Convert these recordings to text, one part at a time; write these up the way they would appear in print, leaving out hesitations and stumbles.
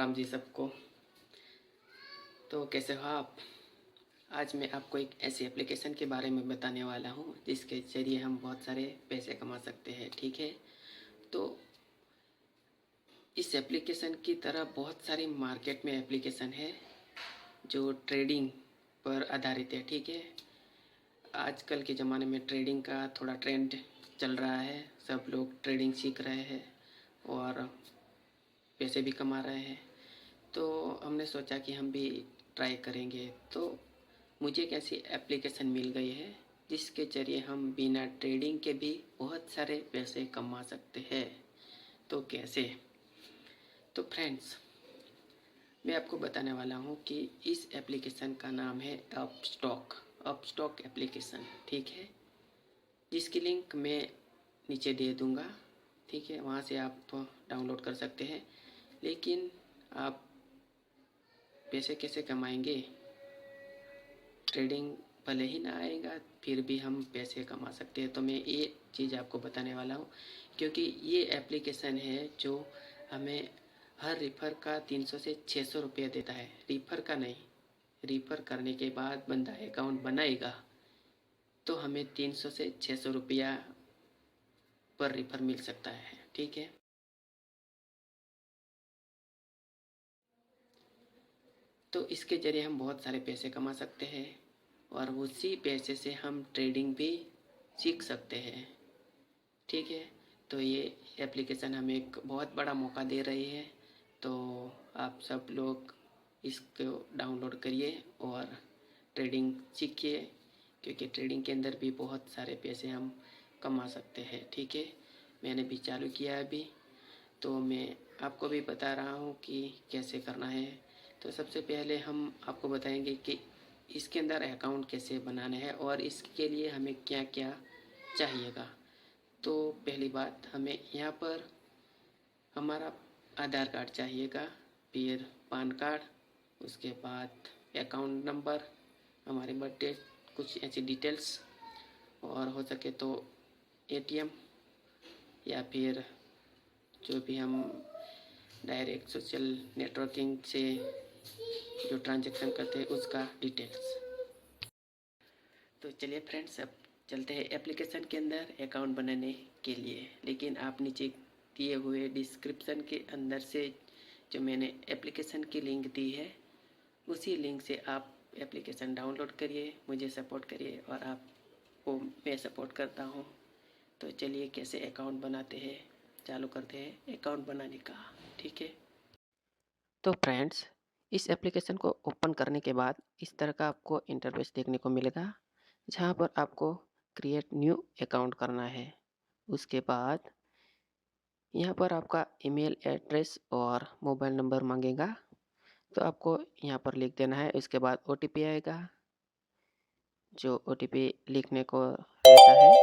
राम जी सबको। तो कैसे हो आप? आज मैं आपको एक ऐसी एप्लीकेशन के बारे में बताने वाला हूँ जिसके ज़रिए हम बहुत सारे पैसे कमा सकते हैं। ठीक है, तो इस एप्लीकेशन की तरह बहुत सारी मार्केट में एप्लीकेशन है जो ट्रेडिंग पर आधारित है। ठीक है, आजकल के ज़माने में ट्रेडिंग का थोड़ा ट्रेंड चल रहा है, सब लोग ट्रेडिंग सीख रहे हैं और पैसे भी कमा रहे हैं। तो हमने सोचा कि हम भी ट्राई करेंगे। तो मुझे एक ऐसी एप्लीकेशन मिल गई है जिसके ज़रिए हम बिना ट्रेडिंग के भी बहुत सारे पैसे कमा सकते हैं। तो कैसे? तो फ्रेंड्स, मैं आपको बताने वाला हूँ कि इस एप्लीकेशन का नाम है अपस्टॉक एप्लीकेशन। ठीक है, जिसकी लिंक मैं नीचे दे दूँगा। ठीक है, वहाँ से आप तो डाउनलोड कर सकते हैं। लेकिन आप पैसे कैसे कमाएंगे? ट्रेडिंग भले ही ना आएगा फिर भी हम पैसे कमा सकते हैं। तो मैं ये चीज़ आपको बताने वाला हूँ, क्योंकि ये एप्लीकेशन है जो हमें हर रिफ़र का 300 से 600 रुपये देता है। रिफ़र का नहीं, रिफ़र करने के बाद बंदा अकाउंट बनाएगा तो हमें 300 से 600 रुपया पर रिफ़र मिल सकता है। ठीक है, तो इसके ज़रिए हम बहुत सारे पैसे कमा सकते हैं और उसी पैसे से हम ट्रेडिंग भी सीख सकते हैं। ठीक है, तो ये एप्लीकेशन हमें एक बहुत बड़ा मौका दे रही है। तो आप सब लोग इसको डाउनलोड करिए और ट्रेडिंग सीखिए, क्योंकि ट्रेडिंग के अंदर भी बहुत सारे पैसे हम कमा सकते हैं। ठीक है, मैंने भी चालू किया है अभी, तो मैं आपको भी बता रहा हूँ कि कैसे करना है। तो सबसे पहले हम आपको बताएंगे कि इसके अंदर अकाउंट कैसे बनाना है और इसके लिए हमें क्या क्या चाहिएगा। तो पहली बात, हमें यहाँ पर हमारा आधार कार्ड चाहिएगा, फिर पान कार्ड, उसके बाद अकाउंट नंबर, हमारी बर्थ डेट, कुछ ऐसी डिटेल्स, और हो सके तो एटीएम या फिर जो भी हम डायरेक्ट सोशल नेटवर्किंग से जो ट्रांजैक्शन करते हैं उसका डिटेल्स। तो चलिए फ्रेंड्स, अब चलते हैं एप्लीकेशन के अंदर अकाउंट बनाने के लिए। लेकिन आप नीचे दिए हुए डिस्क्रिप्शन के अंदर से जो मैंने एप्लीकेशन की लिंक दी है उसी लिंक से आप एप्लीकेशन डाउनलोड करिए, मुझे सपोर्ट करिए और आपको मैं सपोर्ट करता हूँ। तो चलिए कैसे अकाउंट बनाते हैं, चालू करते हैं अकाउंट बनाने का। ठीक है, तो फ्रेंड्स, इस एप्लीकेशन को ओपन करने के बाद इस तरह का आपको इंटरफेस देखने को मिलेगा, जहाँ पर आपको क्रिएट न्यू अकाउंट करना है। उसके बाद यहाँ पर आपका ईमेल एड्रेस और मोबाइल नंबर मांगेगा, तो आपको यहाँ पर लिख देना है। इसके बाद ओटीपी आएगा, जो ओटीपी लिखने को रहता है।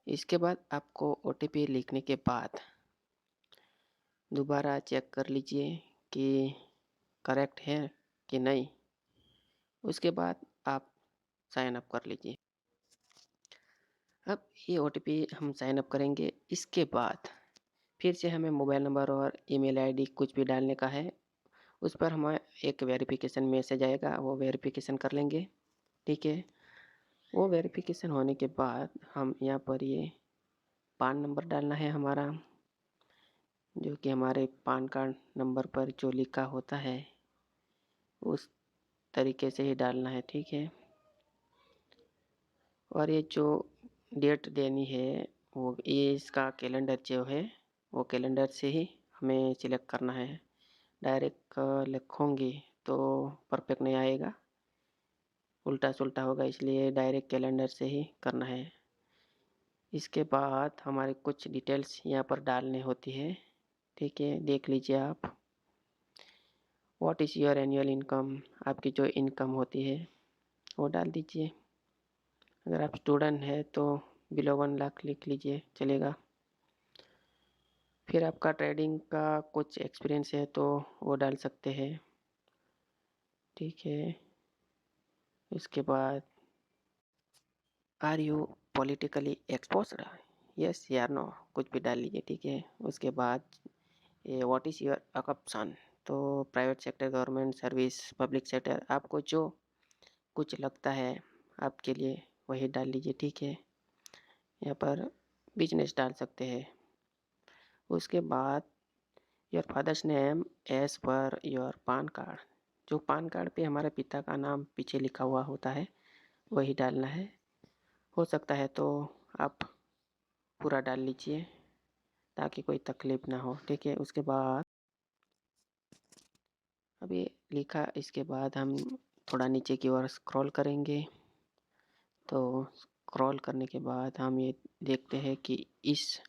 इसके बाद आपको ओटीपी लिखने के बाद दोबारा चेक कर लीजिए कि करेक्ट है कि नहीं। उसके बाद आप साइन अप कर लीजिए। अब ये ओटीपी हम साइन अप करेंगे। इसके बाद फिर से हमें मोबाइल नंबर और ईमेल आईडी कुछ भी डालने का है। उस पर हमें एक वेरिफिकेशन मैसेज आएगा, वो वेरिफिकेशन कर लेंगे। ठीक है, वो वेरिफिकेशन होने के बाद हम यहाँ पर ये पान नंबर डालना है हमारा, जो कि हमारे पान कार्ड नंबर पर जो लिखा होता है उस तरीके से ही डालना है। ठीक है, और ये जो डेट देनी है वो ये इसका कैलेंडर जो है वो कैलेंडर से ही हमें सिलेक्ट करना है। डायरेक्ट लिखोगे तो परफेक्ट नहीं आएगा, उल्टा सुल्टा होगा, इसलिए डायरेक्ट कैलेंडर से ही करना है। इसके बाद हमारे कुछ डिटेल्स यहाँ पर डालने होती है। ठीक है, देख लीजिए आप। What is your annual income, आपकी जो इनकम होती है वो डाल दीजिए। अगर आप स्टूडेंट है तो बिलो 1 लाख लिख लीजिए, चलेगा। फिर आपका ट्रेडिंग का कुछ एक्सपीरियंस है तो वो डाल सकते हैं। ठीक है, उसके बाद are you politically exposed, yes या नो, कुछ भी डाल लीजिए। ठीक है, उसके बाद ये व्हाट इज़ योर ऑप्शन। तो private sector, government service, public sector, आपको जो कुछ लगता है आपके लिए वही डाल लीजिए, ठीक है। यहाँ पर बिजनेस डाल सकते हैं। उसके बाद your father's name as per your PAN card, जो पान कार्ड पे हमारे पिता का नाम पीछे लिखा हुआ होता है वही डालना है। हो सकता है तो आप पूरा डाल लीजिए ताकि कोई तकलीफ ना हो, ठीक है। उसके बाद अभी लिखा, इसके बाद हम थोड़ा नीचे की ओर स्क्रॉल करेंगे। तो स्क्रॉल करने के बाद हम ये देखते हैं कि इस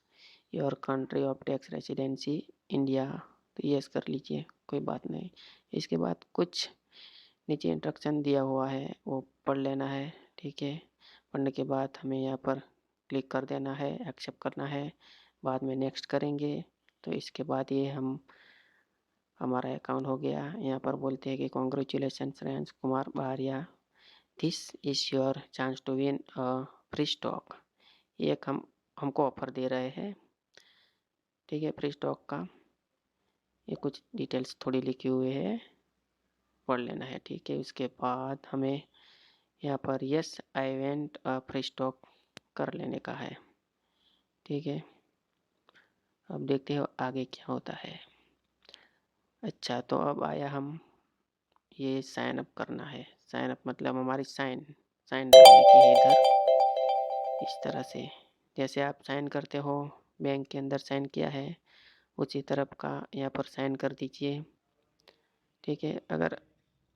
your country of tax residency India, तो यस कर लीजिए, कोई बात नहीं। इसके बाद कुछ नीचे इंस्ट्रक्शन दिया हुआ है वो पढ़ लेना है, ठीक है। पढ़ने के बाद हमें यहाँ पर क्लिक कर देना है, एक्सेप्ट करना है, बाद में नेक्स्ट करेंगे। तो इसके बाद ये हमारा अकाउंट हो गया। यहाँ पर बोलते हैं कि congratulation Shreyansh Kumar Bariya, this is your chance to win a free stock. ये हमको ऑफर दे रहे हैं, ठीक है, फ्री स्टॉक का। ये कुछ डिटेल्स थोड़ी लिखी हुई है, पढ़ लेना है, ठीक है। उसके बाद हमें यहाँ पर yes I went a free stock कर लेने का है, ठीक है। अब देखते हो आगे क्या होता है। अच्छा, तो अब आया हम ये साइन अप करना है। साइन अप मतलब हमारी साइन डालने की है इधर, इस तरह से जैसे आप साइन करते हो बैंक के अंदर साइन किया है उसी तरफ का यहाँ पर साइन कर दीजिए, ठीक है। अगर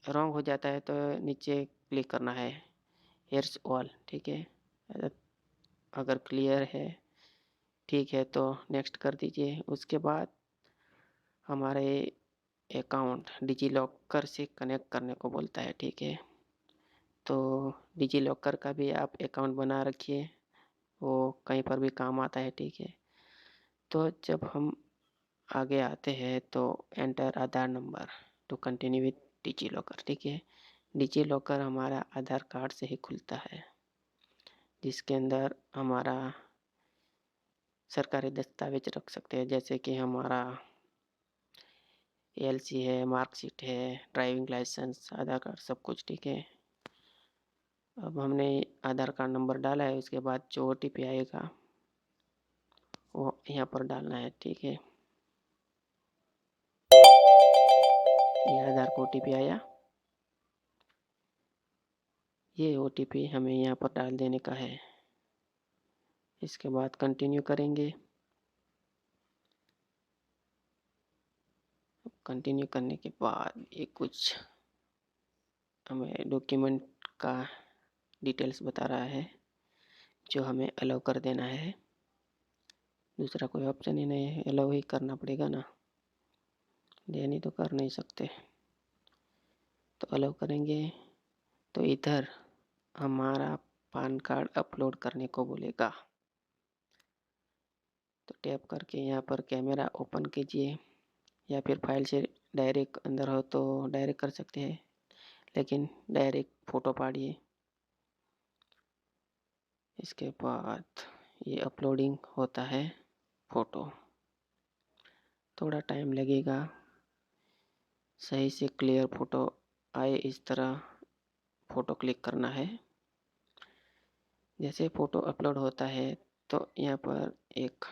रॉन्ग हो जाता है तो नीचे क्लिक करना है हेयर्स ऑल, ठीक है। अगर क्लियर है, ठीक है, तो नेक्स्ट कर दीजिए। उसके बाद हमारे अकाउंट डिजी लॉकर से कनेक्ट करने को बोलता है, ठीक है। तो डिजी लॉकर का भी आप अकाउंट बना रखिए, वो कहीं पर भी काम आता है, ठीक है। तो जब हम आगे आते हैं तो enter Aadhaar number to continue with DigiLocker, ठीक है। डिजी लॉकर हमारा आधार कार्ड से ही खुलता है, जिसके अंदर हमारा सरकारी दस्तावेज रख सकते हैं, जैसे कि हमारा एलसी है, मार्कशीट है, ड्राइविंग लाइसेंस, आधार कार्ड, सब कुछ, ठीक है। अब हमने आधार कार्ड नंबर डाला है, उसके बाद जो OTP आएगा वो यहाँ पर डालना है, ठीक है। ये आधार का OTP आया, ये OTP हमें यहाँ पर डाल देने का है। इसके बाद कंटिन्यू करेंगे। कंटिन्यू करने के बाद ये कुछ हमें डॉक्यूमेंट का डिटेल्स बता रहा है जो हमें अलाउ कर देना है। दूसरा कोई ऑप्शन ही नहीं है, अलाउ ही करना पड़ेगा ना, नहीं तो कर नहीं सकते। तो अलाउ करेंगे तो इधर हमारा पान कार्ड अपलोड करने को बोलेगा। तो टैप करके यहाँ पर कैमरा ओपन कीजिए, या फिर फाइल से डायरेक्ट अंदर हो तो डायरेक्ट कर सकते हैं, लेकिन डायरेक्ट फ़ोटो पाड़िए। इसके बाद ये अपलोडिंग होता है फ़ोटो, थोड़ा टाइम लगेगा, सही से क्लियर फ़ोटो आए इस तरह फ़ोटो क्लिक करना है। जैसे फ़ोटो अपलोड होता है तो यहाँ पर एक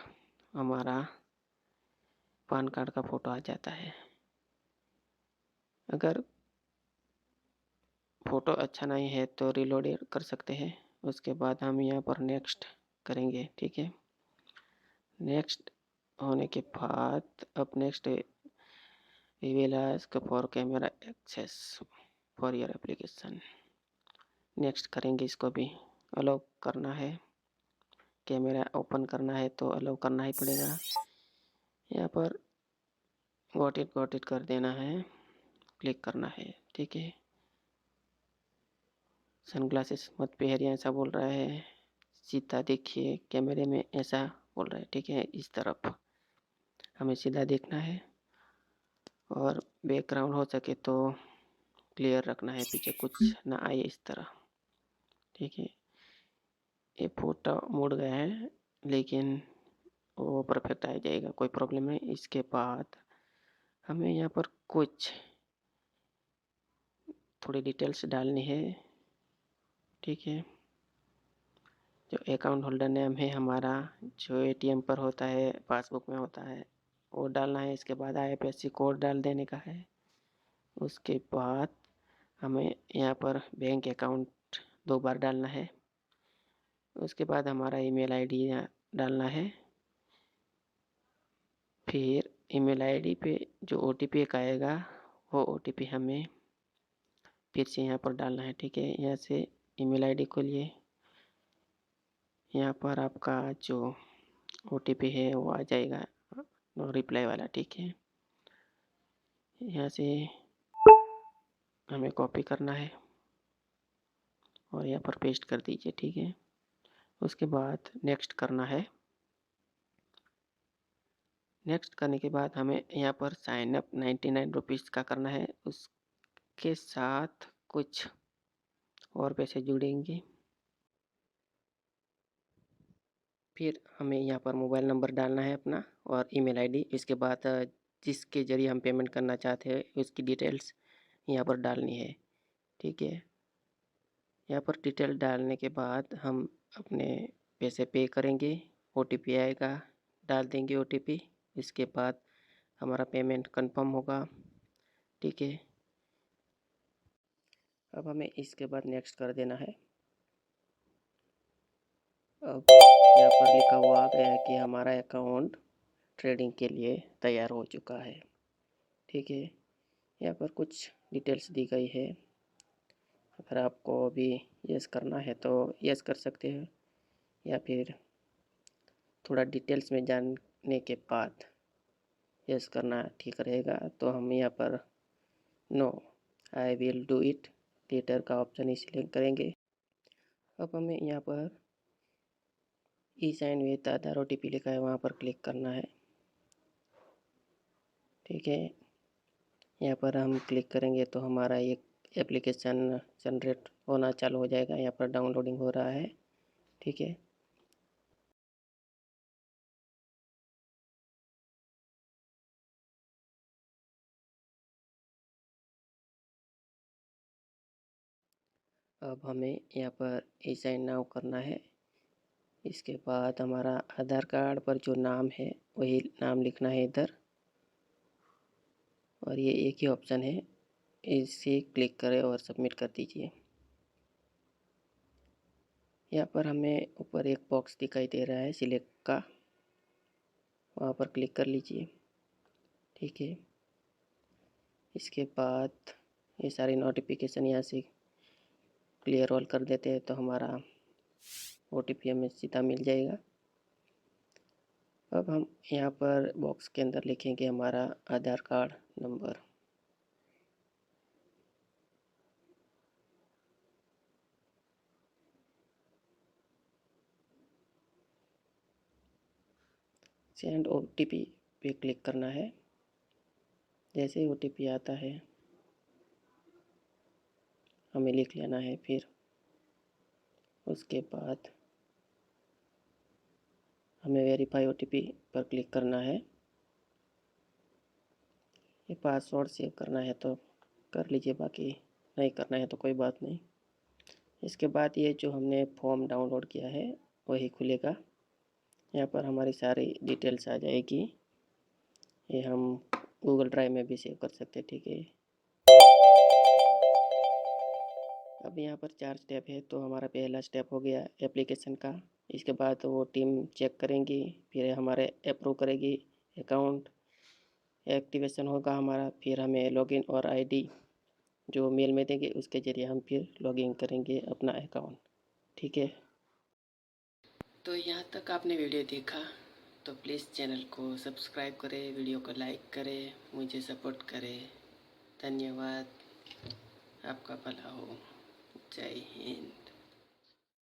हमारा पान कार्ड का फ़ोटो आ जाता है। अगर फ़ोटो अच्छा नहीं है तो रिलोड कर सकते हैं। उसके बाद हम यहाँ पर नेक्स्ट करेंगे, ठीक है। नेक्स्ट होने के बाद अब next we will ask for camera access for your application. Next करेंगे, इसको भी अलाउ करना है। कैमरा ओपन करना है तो अलाउ करना ही पड़ेगा। यहाँ पर गॉट इट कर देना है, क्लिक करना है, ठीक है। सनग्लासेस मत पहनिए ऐसा बोल रहा है, सीधा देखिए कैमरे में ऐसा बोल रहा है, ठीक है। इस तरफ हमें सीधा देखना है और बैकग्राउंड हो सके तो क्लियर रखना है, पीछे कुछ ना आए इस तरह, ठीक है। ये फोटो मुड़ गया है लेकिन वो परफेक्ट आ जाएगा, कोई प्रॉब्लम नहीं। इसके बाद हमें यहाँ पर कुछ थोड़ी डिटेल्स डालनी है, ठीक है। जो अकाउंट होल्डर नेम है हमारा, जो एटीएम पर होता है, पासबुक में होता है, वो डालना है। इसके बाद आईएफएससी कोड डाल देने का है। उसके बाद हमें यहाँ पर बैंक अकाउंट 2 बार डालना है। उसके बाद हमारा ईमेल आईडी यहाँ डालना है। फिर ईमेल आईडी पे जो ओटीपी एक आएगा, वो ओटीपी हमें फिर से यहाँ पर डालना है, ठीक है। यहाँ से ईमेल आईडी खोलिए, यहाँ पर आपका जो ओटीपी है वो आ जाएगा, रिप्लाई वाला, ठीक है। यहाँ से हमें कॉपी करना है और यहाँ पर पेस्ट कर दीजिए, ठीक है। उसके बाद नेक्स्ट करना है। नेक्स्ट करने के बाद हमें यहाँ पर साइन अप 99 रुपीज़ का करना है। उसके साथ कुछ और पैसे जुड़ेंगे। फिर हमें यहाँ पर मोबाइल नंबर डालना है अपना और ईमेल आईडी। इसके बाद जिसके ज़रिए हम पेमेंट करना चाहते हैं उसकी डिटेल्स यहाँ पर डालनी है, ठीक है। यहाँ पर डिटेल डालने के बाद हम अपने पैसे पे करेंगे। ओटीपी आएगा, डाल देंगे ओटीपी। इसके बाद हमारा पेमेंट कंफर्म होगा, ठीक है। अब हमें इसके बाद नेक्स्ट कर देना है। अब यहाँ पर लिखा हुआ आ गया है कि हमारा अकाउंट ट्रेडिंग के लिए तैयार हो चुका है, ठीक है। यहाँ पर कुछ डिटेल्स दी गई है। अगर आपको अभी यस करना है तो यस कर सकते हो, या फिर थोड़ा डिटेल्स में जानने के बाद यस करना ठीक रहेगा। तो हम यहाँ पर no I will do it later का ऑप्शन ही सिलेक्ट करेंगे। अब हमें यहाँ पर e sign with Aadhaar OTP लिखा है, वहाँ पर क्लिक करना है, ठीक है। यहाँ पर हम क्लिक करेंगे तो हमारा एक एप्लीकेशन जनरेट होना चालू हो जाएगा। यहाँ पर डाउनलोडिंग हो रहा है, ठीक है। अब हमें यहाँ पर ई साइन नाउ करना है। इसके बाद हमारा आधार कार्ड पर जो नाम है वही नाम लिखना है इधर, और ये एक ही ऑप्शन है, इसे क्लिक करें और सबमिट कर दीजिए। यहाँ पर हमें ऊपर एक बॉक्स दिखाई दे रहा है सिलेक्ट का, वहाँ पर क्लिक कर लीजिए, ठीक है। इसके बाद ये सारी नोटिफिकेशन यहाँ से क्लियर ऑल कर देते हैं तो हमारा ओटीपी हमें सीधा मिल जाएगा। अब हम यहाँ पर बॉक्स के अंदर लिखेंगे हमारा आधार कार्ड नंबर, सेंड ओटीपी पे क्लिक करना है। जैसे ही ओटीपी आता है हमें लिख लेना है। फिर उसके बाद हमें वेरीफाई ओटीपी पर क्लिक करना है। ये पासवर्ड सेव करना है तो कर लीजिए, बाकी नहीं करना है तो कोई बात नहीं। इसके बाद ये जो हमने फॉर्म डाउनलोड किया है वही खुलेगा। यहाँ पर हमारी सारी डिटेल्स आ जाएगी। ये हम गूगल ड्राइव में भी सेव कर सकते हैं, ठीक है। अब यहाँ पर 4 स्टेप है, तो हमारा पहला स्टेप हो गया एप्लीकेशन का। इसके बाद वो टीम चेक करेंगी, फिर हमारे अप्रूव करेगी, अकाउंट एक्टिवेशन होगा हमारा। फिर हमें लॉगिन और आईडी जो मेल में देंगे उसके ज़रिए हम फिर लॉगिन करेंगे अपना अकाउंट, ठीक है। तो यहाँ तक आपने वीडियो देखा तो प्लीज़ चैनल को सब्सक्राइब करें, वीडियो को लाइक करें, मुझे सपोर्ट करें। धन्यवाद। आपका भला हो। जय हिंद।